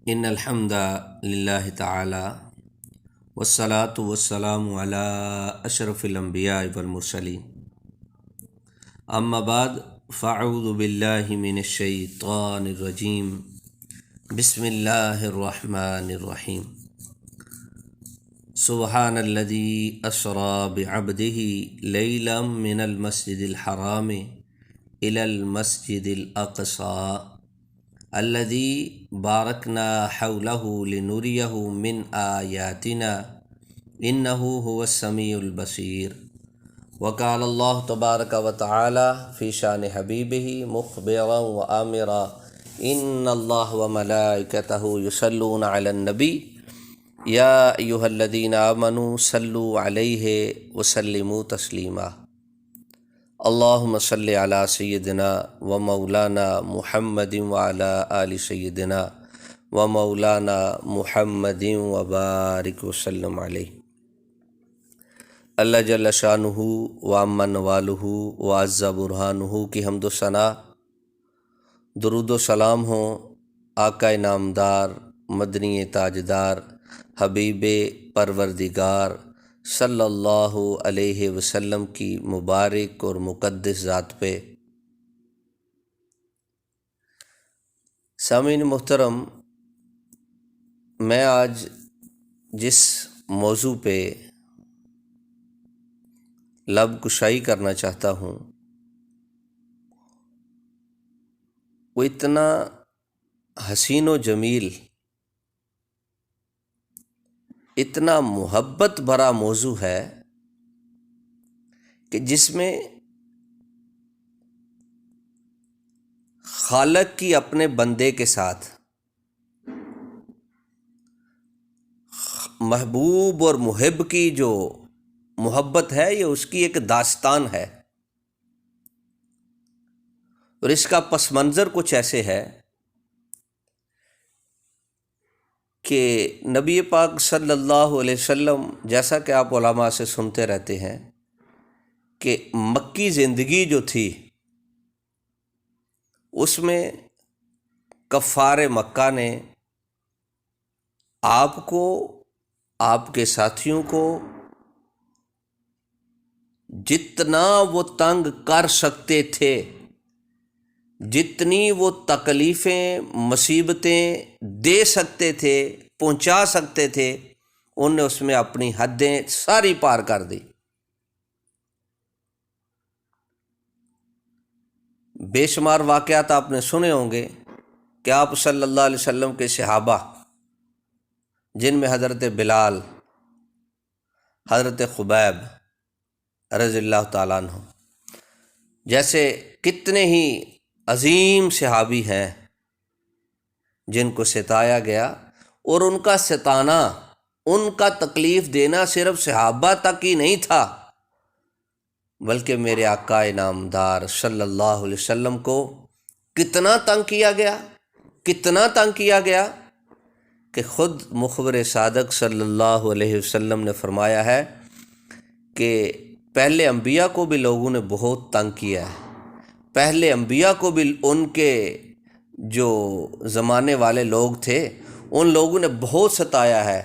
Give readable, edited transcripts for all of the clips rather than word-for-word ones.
ان الحمد للہ تعالی والصلاة والسلام علی اشرف الانبیاء والمرسلین، اما بعد فاعوذ باللہ من الشیطان الرجیم، بسم اللہ الرحمن الرحیم۔ سبحان الذی اسری بعبدہ لیلا من المسجد الحرام الی المسجد الاقصی الذی بارکنا حولہ لنریہ من آیاتنا انہ هو السمیع البصیر۔ وقال اللہ تبارک و تعالی فی شان حبیبہ مخبرا و آمرا ان اللہ و ملائکتہ یصلون علی النبی یا ایہا الذین آمنوا صلوا علیہ وسلموا تسلیما۔ اللہم صلی علی سیدنا و مولانا محمد وعلی آل سیدنا و مولانا محمد وبارک وسلم علیہ۔ اللہ جل شانہ و عم نوالہ و عز برہانہ کی حمد و ثنا، درود و سلام ہوں آقا نامدار مدنی تاجدار حبیب پروردگار صلی اللہ علیہ وسلم کی مبارک اور مقدس ذات پہ۔ سامعین محترم، میں آج جس موضوع پہ لب کشائی کرنا چاہتا ہوں وہ اتنا حسین و جمیل، اتنا محبت بھرا موضوع ہے کہ جس میں خالق کی اپنے بندے کے ساتھ، محبوب اور محب کی جو محبت ہے یہ اس کی ایک داستان ہے، اور اس کا پس منظر کچھ ایسے ہے کہ نبی پاک صلی اللہ علیہ وسلم، جیسا کہ آپ علماء سے سنتے رہتے ہیں کہ مکی زندگی جو تھی اس میں کفار مکہ نے آپ کو، آپ کے ساتھیوں کو جتنا وہ تنگ کر سکتے تھے، جتنی وہ تکلیفیں مصیبتیں دے سکتے تھے، پہنچا سکتے تھے، انہوں نے اس میں اپنی حدیں ساری پار کر دی۔ بے شمار واقعات آپ نے سنے ہوں گے کہ آپ صلی اللہ علیہ وسلم کے صحابہ، جن میں حضرت بلال، حضرت خبیب رضی اللہ تعالیٰ عنہ جیسے کتنے ہی عظیم صحابی ہیں جن کو ستایا گیا، اور ان کا ستانا، ان کا تکلیف دینا صرف صحابہ تک ہی نہیں تھا، بلکہ میرے آقا نامدار صلی اللہ علیہ وسلم کو کتنا تنگ کیا گیا، کتنا تنگ کیا گیا کہ خود مخبر صادق صلی اللہ علیہ وسلم نے فرمایا ہے کہ پہلے انبیاء کو بھی لوگوں نے بہت تنگ کیا ہے، پہلے انبیاء کو بھی ان کے جو زمانے والے لوگ تھے ان لوگوں نے بہت ستایا ہے،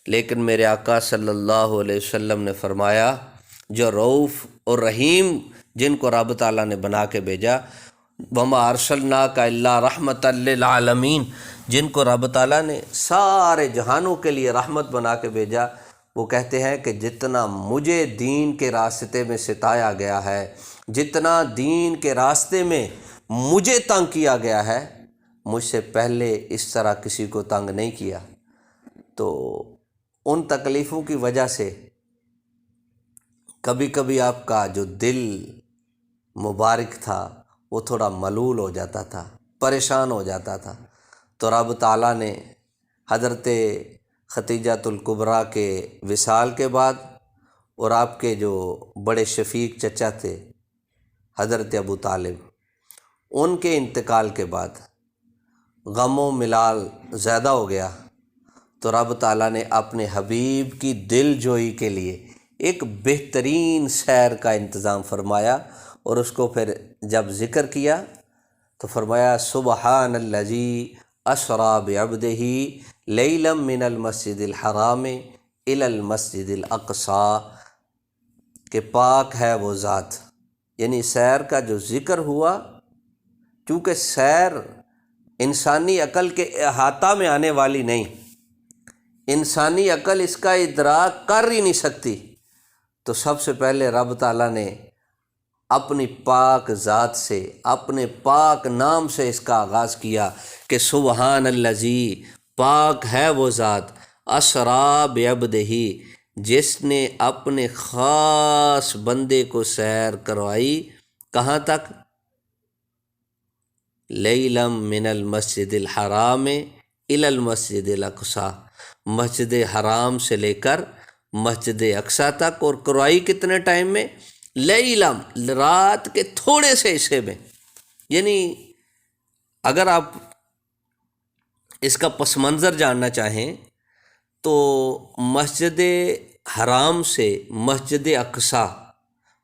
لیکن میرے آقا صلی اللہ علیہ وسلم نے فرمایا جو رؤوف اور رحیم، جن کو رب تعالیٰ نے بنا کے بھیجا، وما ارسلناک الا رحمۃ للعالمین، جن کو رب تعالیٰ نے سارے جہانوں کے لیے رحمت بنا کے بھیجا، وہ کہتے ہیں کہ جتنا مجھے دین کے راستے میں ستایا گیا ہے، جتنا دین کے راستے میں مجھے تنگ کیا گیا ہے، مجھ سے پہلے اس طرح کسی کو تنگ نہیں کیا۔ تو ان تکلیفوں کی وجہ سے کبھی کبھی آپ کا جو دل مبارک تھا وہ تھوڑا ملول ہو جاتا تھا، پریشان ہو جاتا تھا، تو رب تعالیٰ نے حضرت ختیجۃ الکبریٰ کے وصال کے بعد اور آپ کے جو بڑے شفیق چچا تھے حضرت ابو طالب، ان کے انتقال کے بعد غم و ملال زیادہ ہو گیا، تو رب تعالیٰ نے اپنے حبیب کی دل جوئی کے لیے ایک بہترین سیر کا انتظام فرمایا، اور اس کو پھر جب ذکر کیا تو فرمایا سبحان الذی اسری بعبدہ لیلا من المسجد الحرام الی المسجد الاقصی، کہ پاک ہے وہ ذات، یعنی سیر کا جو ذکر ہوا، چونکہ سیر انسانی عقل کے احاطہ میں آنے والی نہیں، انسانی عقل اس کا ادراک کر ہی نہیں سکتی، تو سب سے پہلے رب تعالیٰ نے اپنی پاک ذات سے، اپنے پاک نام سے اس کا آغاز کیا کہ سبحان الذی، پاک ہے وہ ذات، اسری بعبدہ، جس نے اپنے خاص بندے کو سیر کروائی، کہاں تک؟ لیلا من المسجد الحرام الی المسجد الاقصی، مسجد حرام سے لے کر مسجد اقصی تک، اور کروائی کتنے ٹائم میں؟ لیلا، رات کے تھوڑے سے حصے میں۔ یعنی اگر آپ اس کا پس منظر جاننا چاہیں تو مسجد حرام سے مسجد اقصی،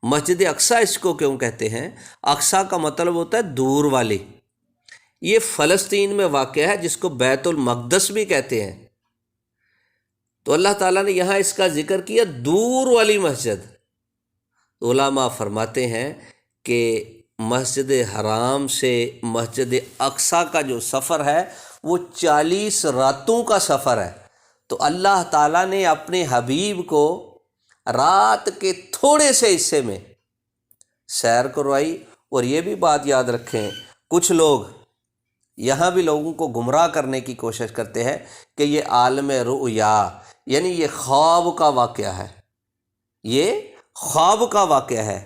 مسجد اقصی اس کو کیوں کہتے ہیں؟ اقصی کا مطلب ہوتا ہے دور والی، یہ فلسطین میں واقع ہے، جس کو بیت المقدس بھی کہتے ہیں۔ تو اللہ تعالیٰ نے یہاں اس کا ذکر کیا دور والی مسجد۔ علماء فرماتے ہیں کہ مسجد حرام سے مسجد اقصی کا جو سفر ہے وہ 40 راتوں کا سفر ہے، تو اللہ تعالیٰ نے اپنے حبیب کو رات کے تھوڑے سے حصے میں سیر کروائی۔ اور یہ بھی بات یاد رکھیں، کچھ لوگ یہاں بھی لوگوں کو گمراہ کرنے کی کوشش کرتے ہیں کہ یہ عالم رؤیا، یعنی یہ خواب کا واقعہ ہے، یہ خواب کا واقعہ ہے۔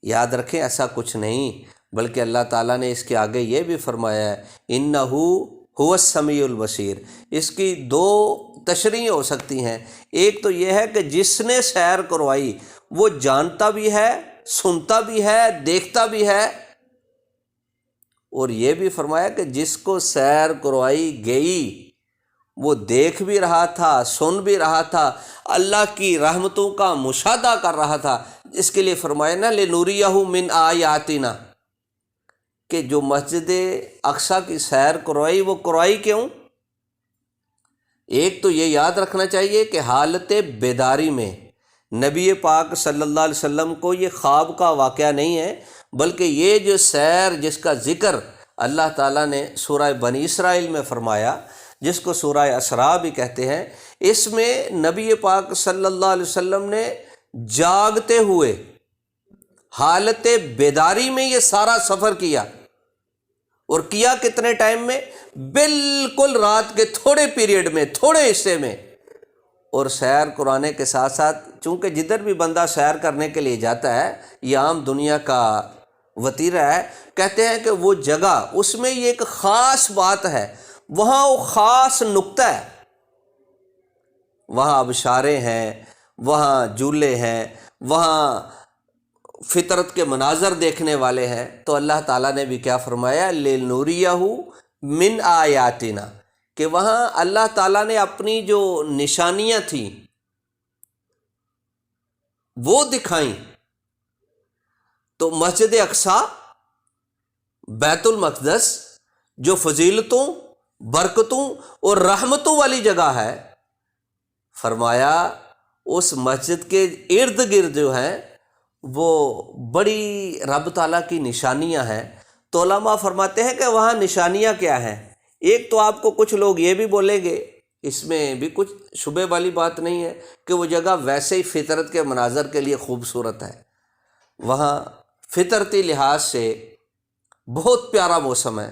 یاد رکھیں ایسا کچھ نہیں، بلکہ اللہ تعالیٰ نے اس کے آگے یہ بھی فرمایا ہے انہ هو السمیع البصیر۔ اس کی دو تشریح ہو سکتی ہیں، ایک تو یہ ہے کہ جس نے سیر کروائی وہ جانتا بھی ہے، سنتا بھی ہے، دیکھتا بھی ہے، اور یہ بھی فرمایا کہ جس کو سیر کروائی گئی وہ دیکھ بھی رہا تھا، سن بھی رہا تھا، اللہ کی رحمتوں کا مشاہدہ کر رہا تھا۔ اس کے لیے فرمایا نا لِنُرِيَهُ مِنْ آیاتنا، کہ جو مسجد اقصی کی سیر کروائی وہ کروائی کیوں؟ ایک تو یہ یاد رکھنا چاہیے کہ حالت بیداری میں نبی پاک صلی اللہ علیہ وسلم کو یہ خواب کا واقعہ نہیں ہے، بلکہ یہ جو سیر جس کا ذکر اللہ تعالیٰ نے سورہ بنی اسرائیل میں فرمایا، جس کو سورہ اسراء بھی کہتے ہیں، اس میں نبی پاک صلی اللہ علیہ وسلم نے جاگتے ہوئے حالت بیداری میں یہ سارا سفر کیا، اور کیا کتنے ٹائم میں؟ بالکل رات کے تھوڑے پیریڈ میں، تھوڑے حصے میں۔ اور سیر قرانے کے ساتھ ساتھ، چونکہ جدھر بھی بندہ سیر کرنے کے لیے جاتا ہے، یہ عام دنیا کا وتیرہ ہے، کہتے ہیں کہ وہ جگہ، اس میں یہ ایک خاص بات ہے، وہاں وہ خاص نقطہ ہے، وہاں آبشاریں ہیں، وہاں جھولے ہیں، وہاں فطرت کے مناظر دیکھنے والے ہیں۔ تو اللہ تعالیٰ نے بھی کیا فرمایا؟ لِنُرِيَهُ مِنْ آیاتنا، کہ وہاں اللہ تعالیٰ نے اپنی جو نشانیاں تھیں وہ دکھائیں۔ تو مسجد اقصی، بیت المقدس، جو فضیلتوں، برکتوں اور رحمتوں والی جگہ ہے، فرمایا اس مسجد کے ارد گرد جو ہیں وہ بڑی رب تعالیٰ کی نشانیاں ہیں۔ تو علماء فرماتے ہیں کہ وہاں نشانیاں کیا ہیں؟ ایک تو آپ کو کچھ لوگ یہ بھی بولیں گے، اس میں بھی کچھ شبہ والی بات نہیں ہے، کہ وہ جگہ ویسے ہی فطرت کے مناظر کے لیے خوبصورت ہے، وہاں فطرتی لحاظ سے بہت پیارا موسم ہے،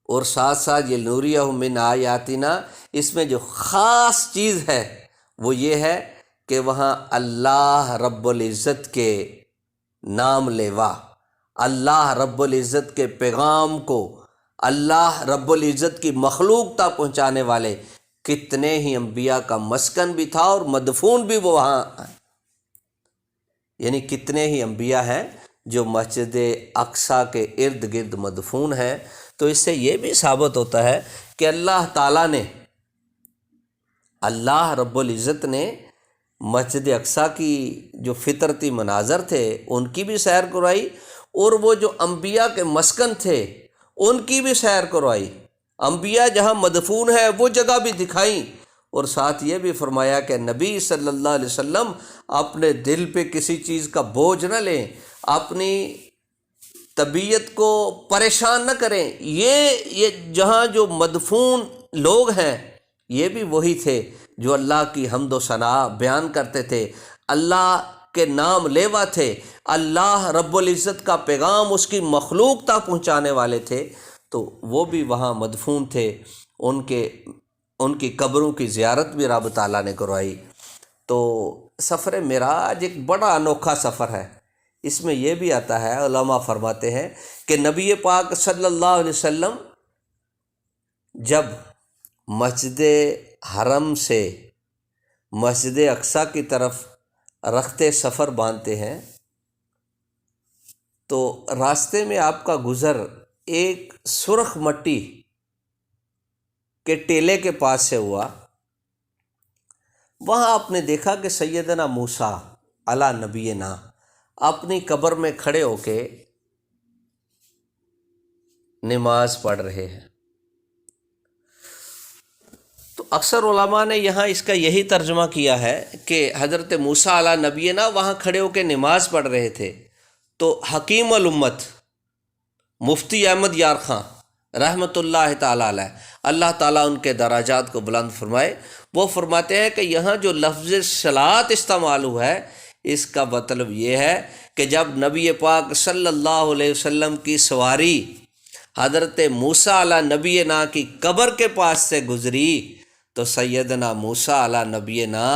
اور ساتھ ساتھ یہ نُرِيَهُ مِنْ آیاتنا، اس میں جو خاص چیز ہے وہ یہ ہے کہ وہاں اللہ رب العزت کے نام لیوا، اللہ رب العزت کے پیغام کو اللہ رب العزت کی مخلوق تک پہنچانے والے کتنے ہی انبیاء کا مسکن بھی تھا، اور مدفون بھی وہ وہاں، یعنی کتنے ہی انبیاء ہیں جو مسجد اقصی کے ارد گرد مدفون ہیں۔ تو اس سے یہ بھی ثابت ہوتا ہے کہ اللہ تعالیٰ نے، اللہ رب العزت نے مسجد اقصی کی جو فطرتی مناظر تھے ان کی بھی سیر کروائی، اور وہ جو انبیاء کے مسکن تھے ان کی بھی سیر کروائی، انبیاء جہاں مدفون ہے وہ جگہ بھی دکھائیں، اور ساتھ یہ بھی فرمایا کہ نبی صلی اللہ علیہ وسلم اپنے دل پہ کسی چیز کا بوجھ نہ لیں، اپنی طبیعت کو پریشان نہ کریں۔ یہ جہاں جو مدفون لوگ ہیں یہ بھی وہی تھے جو اللہ کی حمد و ثنا بیان کرتے تھے، اللہ کے نام لیوا تھے، اللہ رب العزت کا پیغام اس کی مخلوق تک پہنچانے والے تھے، تو وہ بھی وہاں مدفون تھے، ان کی قبروں کی زیارت بھی رب تعالیٰ نے کروائی۔ تو سفر معراج ایک بڑا انوکھا سفر ہے۔ اس میں یہ بھی آتا ہے، علماء فرماتے ہیں کہ نبی پاک صلی اللہ علیہ وسلم جب مسجد حرم سے مسجد اقصیٰ کی طرف رخت سفر باندھتے ہیں تو راستے میں آپ کا گزر ایک سرخ مٹی کے ٹیلے کے پاس سے ہوا۔ وہاں آپ نے دیکھا کہ سیدنا موسیٰ علی نبینا اپنی قبر میں کھڑے ہو کے نماز پڑھ رہے ہیں۔ تو اکثر علماء نے یہاں اس کا یہی ترجمہ کیا ہے کہ حضرت موسیٰ علی نبینا وہاں کھڑے ہو کے نماز پڑھ رہے تھے، تو حکیم الامت مفتی احمد یار خان رحمۃ اللہ تعالیٰ علیہ، اللہ تعالیٰ ان کے درجات کو بلند فرمائے، وہ فرماتے ہیں کہ یہاں جو لفظ صلاۃ استعمال ہوا ہے اس کا مطلب یہ ہے کہ جب نبی پاک صلی اللہ علیہ وسلم کی سواری حضرت موسیٰ علی نبینا کی قبر کے پاس سے گزری تو سیدنا موسیٰ علی نبینا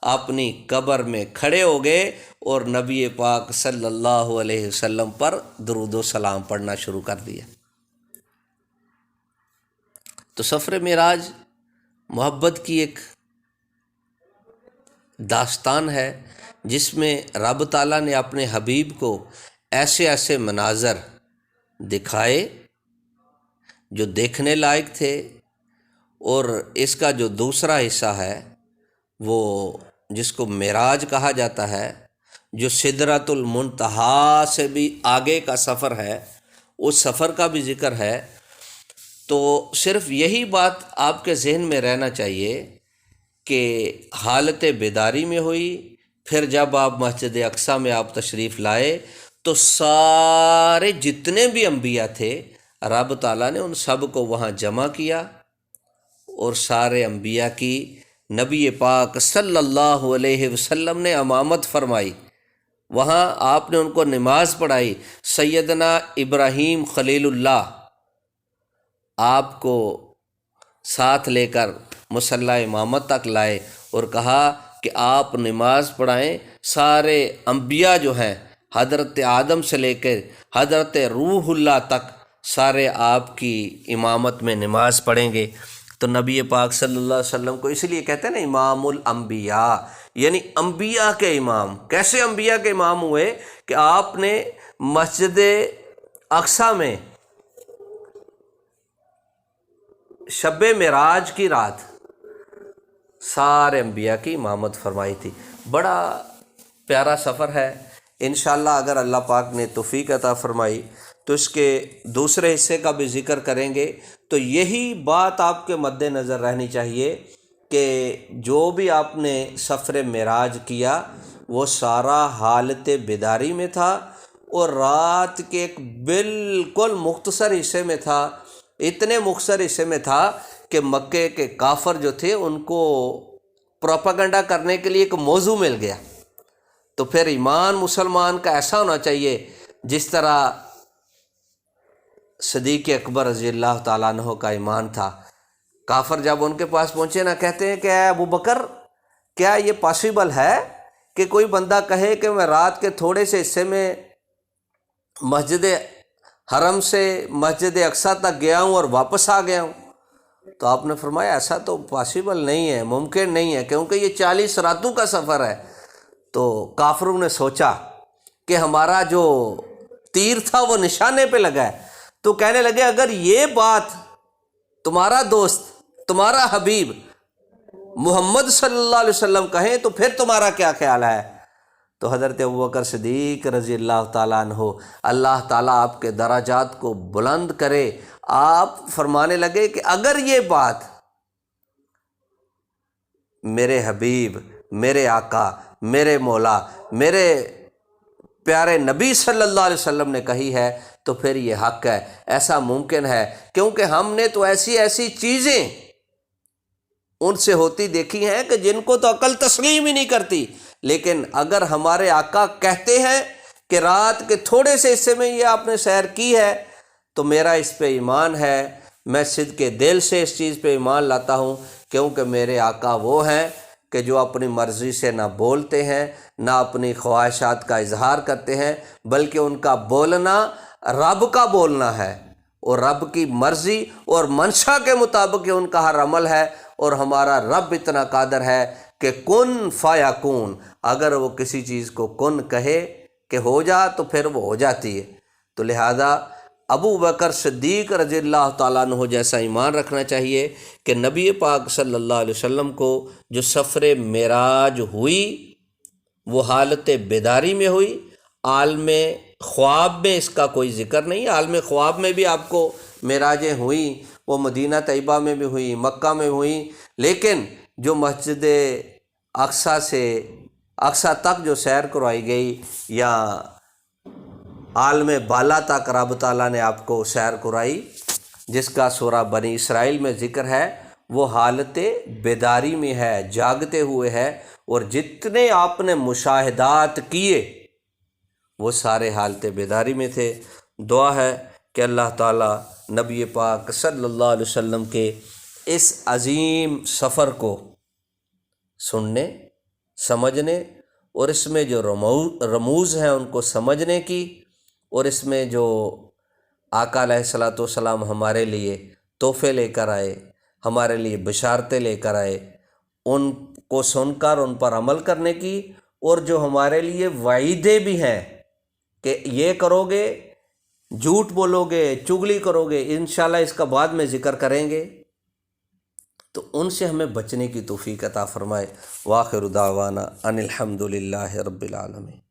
اپنی قبر میں کھڑے ہو گئے اور نبی پاک صلی اللہ علیہ وسلم پر درود و سلام پڑھنا شروع کر دیا۔ تو سفر معراج محبت کی ایک داستان ہے جس میں رب تعالیٰ نے اپنے حبیب کو ایسے ایسے مناظر دکھائے جو دیکھنے لائق تھے، اور اس کا جو دوسرا حصہ ہے وہ جس کو معراج کہا جاتا ہے، جو سدرۃ المنتہا سے بھی آگے کا سفر ہے، اس سفر کا بھی ذکر ہے۔ تو صرف یہی بات آپ کے ذہن میں رہنا چاہیے کہ حالت بیداری میں ہوئی، پھر جب آپ مسجد اقصیٰ میں آپ تشریف لائے تو سارے جتنے بھی انبیاء تھے رب تعالیٰ نے ان سب کو وہاں جمع کیا، اور سارے انبیاء کی نبی پاک صلی اللہ علیہ وسلم نے امامت فرمائی، وہاں آپ نے ان کو نماز پڑھائی۔ سیدنا ابراہیم خلیل اللہ آپ کو ساتھ لے کر مصلی امامت تک لائے اور کہا کہ آپ نماز پڑھائیں، سارے انبیاء جو ہیں حضرت آدم سے لے کر حضرت روح اللہ تک سارے آپ کی امامت میں نماز پڑھیں گے۔ تو نبی پاک صلی اللہ علیہ وسلم کو اس لیے کہتے ہیں نا امام الانبیاء، یعنی انبیاء کے امام۔ کیسے انبیاء کے امام ہوئے کہ آپ نے مسجد اقصیٰ میں شب معراج کی رات سارے انبیاء کی امامت فرمائی تھی۔ بڑا پیارا سفر ہے، انشاءاللہ اگر اللہ پاک نے توفیق عطا فرمائی تو اس کے دوسرے حصے کا بھی ذکر کریں گے۔ تو یہی بات آپ کے مد نظر رہنی چاہیے کہ جو بھی آپ نے سفر معراج کیا وہ سارا حالت بیداری میں تھا، اور رات کے ایک بالکل مختصر حصے میں تھا، اتنے مختصر حصے میں تھا کہ مکے کے کافر جو تھے ان کو پروپیگنڈا کرنے کے لیے ایک موضوع مل گیا۔ تو پھر ایمان مسلمان کا ایسا ہونا چاہیے جس طرح صدیق اکبر رضی اللہ تعالیٰ عنہ کا ایمان تھا۔ کافر جب ان کے پاس پہنچے نا، کہتے ہیں کہ اے ابو بکر، کیا یہ پاسبل ہے کہ کوئی بندہ کہے کہ میں رات کے تھوڑے سے حصے میں مسجد حرم سے مسجد اقصیٰ تک گیا ہوں اور واپس آ گیا ہوں؟ تو آپ نے فرمایا ایسا تو پاسبل نہیں ہے، ممکن نہیں ہے، کیونکہ یہ 40 راتوں کا سفر ہے۔ تو کافروں نے سوچا کہ ہمارا جو تیر تھا وہ نشانے پہ لگا ہے، تو کہنے لگے اگر یہ بات تمہارا دوست، تمہارا حبیب محمد صلی اللہ علیہ وسلم کہیں تو پھر تمہارا کیا خیال ہے؟ تو حضرت ابوبکر صدیق رضی اللہ تعالیٰ عنہ، اللہ تعالیٰ آپ کے درجات کو بلند کرے، آپ فرمانے لگے کہ اگر یہ بات میرے حبیب، میرے آقا، میرے مولا، میرے پیارے نبی صلی اللہ علیہ وسلم نے کہی ہے تو پھر یہ حق ہے، ایسا ممکن ہے، کیونکہ ہم نے تو ایسی ایسی چیزیں ان سے ہوتی دیکھی ہیں کہ جن کو تو عقل تسلیم ہی نہیں کرتی، لیکن اگر ہمارے آقا کہتے ہیں کہ رات کے تھوڑے سے حصے میں یہ آپ نے سیر کی ہے تو میرا اس پہ ایمان ہے، میں صدق کے دل سے اس چیز پہ ایمان لاتا ہوں، کیونکہ میرے آقا وہ ہیں کہ جو اپنی مرضی سے نہ بولتے ہیں نہ اپنی خواہشات کا اظہار کرتے ہیں، بلکہ ان کا بولنا رب کا بولنا ہے، اور رب کی مرضی اور منشا کے مطابق ان کا ہر عمل ہے، اور ہمارا رب اتنا قادر ہے کہ کن فیکون، اگر وہ کسی چیز کو کن کہے کہ ہو جا تو پھر وہ ہو جاتی ہے۔ تو لہذا ابو بکر صدیق رضی اللہ تعالیٰ عنہ جیسا ایمان رکھنا چاہیے کہ نبی پاک صلی اللہ علیہ وسلم کو جو سفر معراج ہوئی وہ حالت بیداری میں ہوئی، عالم خواب میں اس کا کوئی ذکر نہیں۔ عالم خواب میں بھی آپ کو معراجیں ہوئیں، وہ مدینہ طیبہ میں بھی ہوئیں، مکہ میں ہوئیں، لیکن جو مسجد اقصیٰ سے اقصیٰ تک جو سیر کروائی گئی یا عالم بالا تک رب تعالیٰ نے آپ کو سیر کرائی، جس کا سورہ بنی اسرائیل میں ذکر ہے، وہ حالت بیداری میں ہے، جاگتے ہوئے ہے، اور جتنے آپ نے مشاہدات کیے وہ سارے حالت بیداری میں تھے۔ دعا ہے کہ اللہ تعالیٰ نبی پاک صلی اللہ علیہ وسلم کے اس عظیم سفر کو سننے، سمجھنے، اور اس میں جو رموز ہیں ان کو سمجھنے کی، اور اس میں جو آقا علیہ الصلوۃ والسلام ہمارے لیے تحفے لے کر آئے، ہمارے لیے بشارتیں لے کر آئے، ان کو سن کر ان پر عمل کرنے کی، اور جو ہمارے لیے وعیدیں بھی ہیں کہ یہ کرو گے، جھوٹ بولو گے، چغلی کرو گے، انشاءاللہ اس کا بعد میں ذکر کریں گے، تو ان سے ہمیں بچنے کی توفیق عطا فرمائے۔ وآخر دعوانا ان الحمد للہ رب العالمین۔